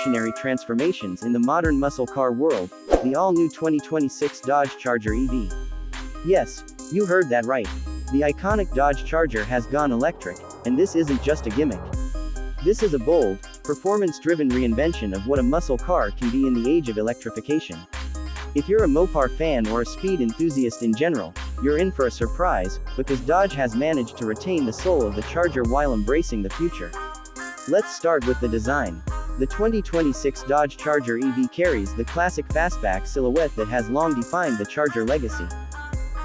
revolutionary transformations in the modern muscle car world, the all-new 2026 Dodge Charger EV. Yes, you heard that right. The iconic Dodge Charger has gone electric, and this isn't just a gimmick. This is a bold, performance-driven reinvention of what a muscle car can be in the age of electrification. If you're a Mopar fan or a speed enthusiast in general, you're in for a surprise, because Dodge has managed to retain the soul of the Charger while embracing the future. Let's start with the design. The 2026 Dodge Charger EV carries the classic fastback silhouette that has long defined the Charger legacy.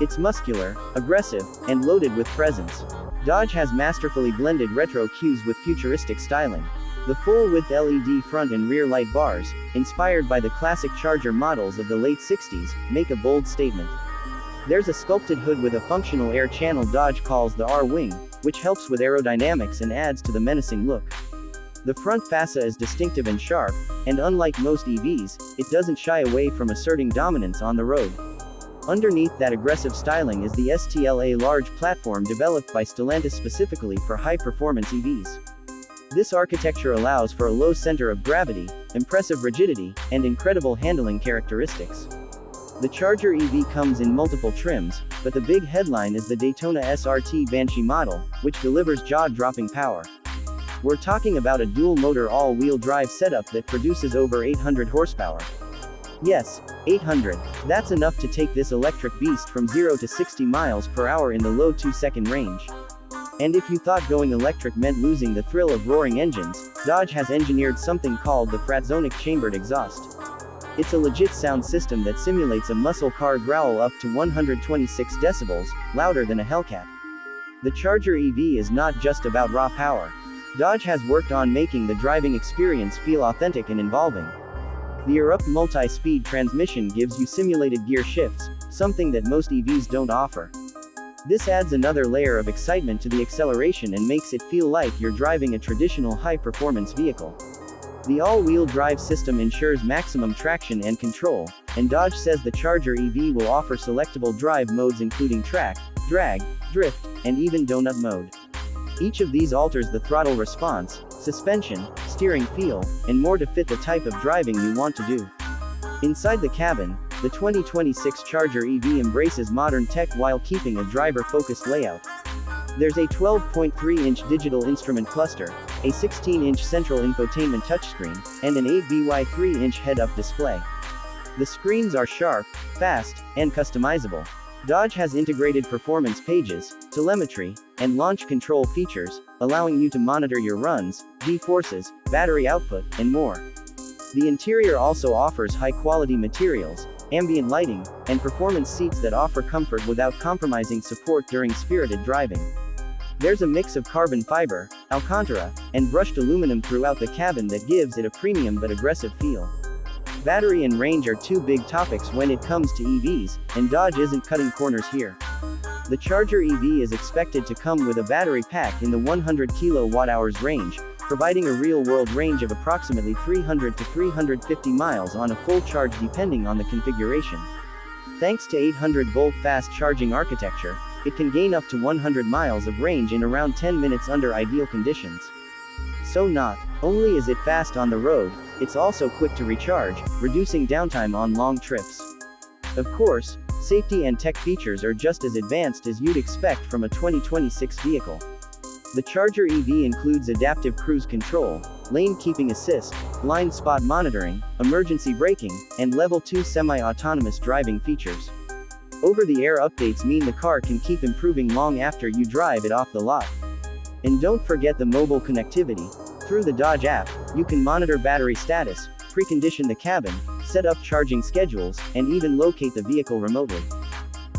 It's muscular, aggressive, and loaded with presence. Dodge has masterfully blended retro cues with futuristic styling. The full-width LED front and rear light bars, inspired by the classic Charger models of the late 60s, make a bold statement. There's a sculpted hood with a functional air channel Dodge calls the R-wing, which helps with aerodynamics and adds to the menacing look. The front fascia is distinctive and sharp, and unlike most EVs, it doesn't shy away from asserting dominance on the road. Underneath that aggressive styling is the STLA large platform developed by Stellantis specifically for high-performance EVs. This architecture allows for a low center of gravity, impressive rigidity, and incredible handling characteristics. The Charger EV comes in multiple trims, but the big headline is the Daytona SRT Banshee model, which delivers jaw-dropping power. We're talking about a dual-motor all-wheel drive setup that produces over 800 horsepower. Yes, 800. That's enough to take this electric beast from 0 to 60 miles per hour in the low 2-second range. And if you thought going electric meant losing the thrill of roaring engines, Dodge has engineered something called the Fratzog chambered exhaust. It's a legit sound system that simulates a muscle car growl up to 126 decibels, louder than a Hellcat. The Charger EV is not just about raw power. Dodge has worked on making the driving experience feel authentic and involving. The Erupt multi-speed transmission gives you simulated gear shifts, something that most EVs don't offer. This adds another layer of excitement to the acceleration and makes it feel like you're driving a traditional high-performance vehicle. The all-wheel drive system ensures maximum traction and control, and Dodge says the Charger EV will offer selectable drive modes including track, drag, drift, and even donut mode. Each of these alters the throttle response, suspension, steering feel, and more to fit the type of driving you want to do. Inside the cabin, the 2026 Charger EV embraces modern tech while keeping a driver-focused layout. There's a 12.3-inch digital instrument cluster, a 16-inch central infotainment touchscreen, and an 8x3-inch head-up display. The screens are sharp, fast, and customizable. Dodge has integrated performance pages, telemetry, and launch control features, allowing you to monitor your runs, G-forces, battery output, and more. The interior also offers high-quality materials, ambient lighting, and performance seats that offer comfort without compromising support during spirited driving. There's a mix of carbon fiber, Alcantara, and brushed aluminum throughout the cabin that gives it a premium but aggressive feel. Battery and range are two big topics when it comes to EVs, and Dodge isn't cutting corners here. The Charger EV is expected to come with a battery pack in the 100 kWh range, providing a real-world range of approximately 300 to 350 miles on a full charge depending on the configuration. Thanks to 800-volt fast charging architecture, it can gain up to 100 miles of range in around 10 minutes under ideal conditions. So not only is it fast on the road, it's also quick to recharge, reducing downtime on long trips. Of course, safety and tech features are just as advanced as you'd expect from a 2026 vehicle. The Charger EV includes adaptive cruise control, lane keeping assist, blind spot monitoring, emergency braking, and level 2 semi-autonomous driving features. Over-the-air updates mean the car can keep improving long after you drive it off the lot. And don't forget the mobile connectivity. Through the Dodge app, you can monitor battery status, precondition the cabin, set up charging schedules, and even locate the vehicle remotely.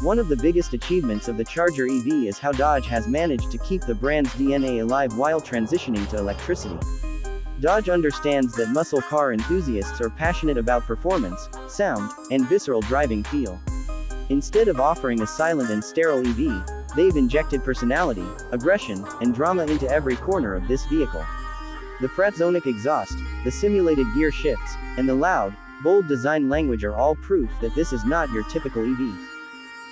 One of the biggest achievements of the Charger EV is how Dodge has managed to keep the brand's DNA alive while transitioning to electricity. Dodge understands that muscle car enthusiasts are passionate about performance, sound, and visceral driving feel. Instead of offering a silent and sterile EV, they've injected personality, aggression, and drama into every corner of this vehicle. The Fratzog exhaust, the simulated gear shifts, and the loud, bold design language are all proof that this is not your typical EV.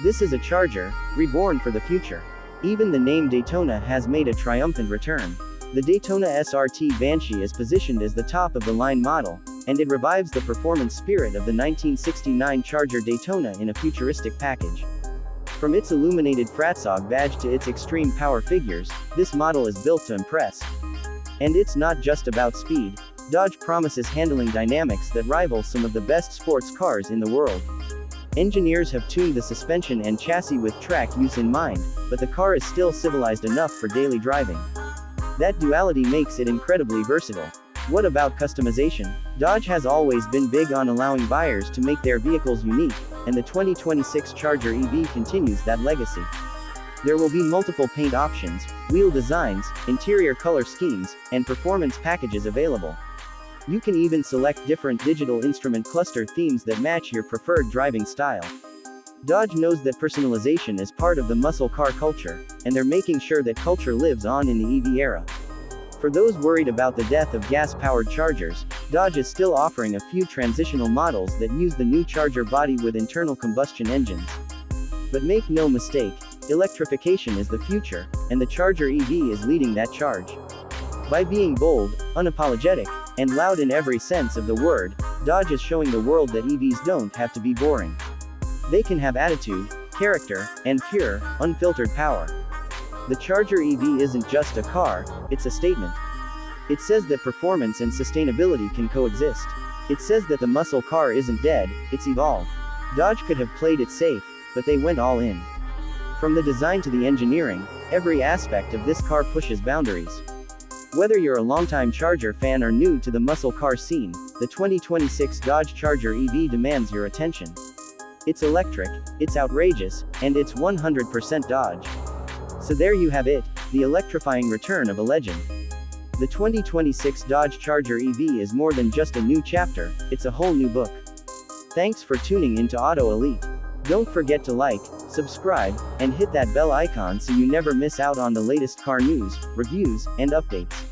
This is a Charger, reborn for the future. Even the name Daytona has made a triumphant return. The Daytona SRT Banshee is positioned as the top-of-the-line model, and it revives the performance spirit of the 1969 Charger Daytona in a futuristic package. From its illuminated Fratzog badge to its extreme power figures, this model is built to impress. And it's not just about speed. Dodge promises handling dynamics that rival some of the best sports cars in the world. Engineers have tuned the suspension and chassis with track use in mind, but the car is still civilized enough for daily driving. That duality makes it incredibly versatile. What about customization? Dodge has always been big on allowing buyers to make their vehicles unique, and the 2026 Charger EV continues that legacy. There will be multiple paint options, wheel designs, interior color schemes, and performance packages available. You can even select different digital instrument cluster themes that match your preferred driving style. Dodge knows that personalization is part of the muscle car culture, and they're making sure that culture lives on in the EV era. For those worried about the death of gas-powered Chargers, Dodge is still offering a few transitional models that use the new Charger body with internal combustion engines. But make no mistake, electrification is the future, and the Charger EV is leading that charge. By being bold, unapologetic, and loud in every sense of the word, Dodge is showing the world that EVs don't have to be boring. They can have attitude, character, and pure, unfiltered power. The Charger EV isn't just a car, it's a statement. It says that performance and sustainability can coexist. It says that the muscle car isn't dead, it's evolved. Dodge could have played it safe, but they went all in. From the design to the engineering, every aspect of this car pushes boundaries. Whether you're a longtime Charger fan or new to the muscle car scene, the 2026 Dodge Charger EV demands your attention. It's electric, it's outrageous, and it's 100% Dodge. So there you have it, the electrifying return of a legend. The 2026 Dodge Charger EV is more than just a new chapter, it's a whole new book. Thanks for tuning into Auto Elite. Don't forget to like, subscribe, and hit that bell icon so you never miss out on the latest car news, reviews, and updates.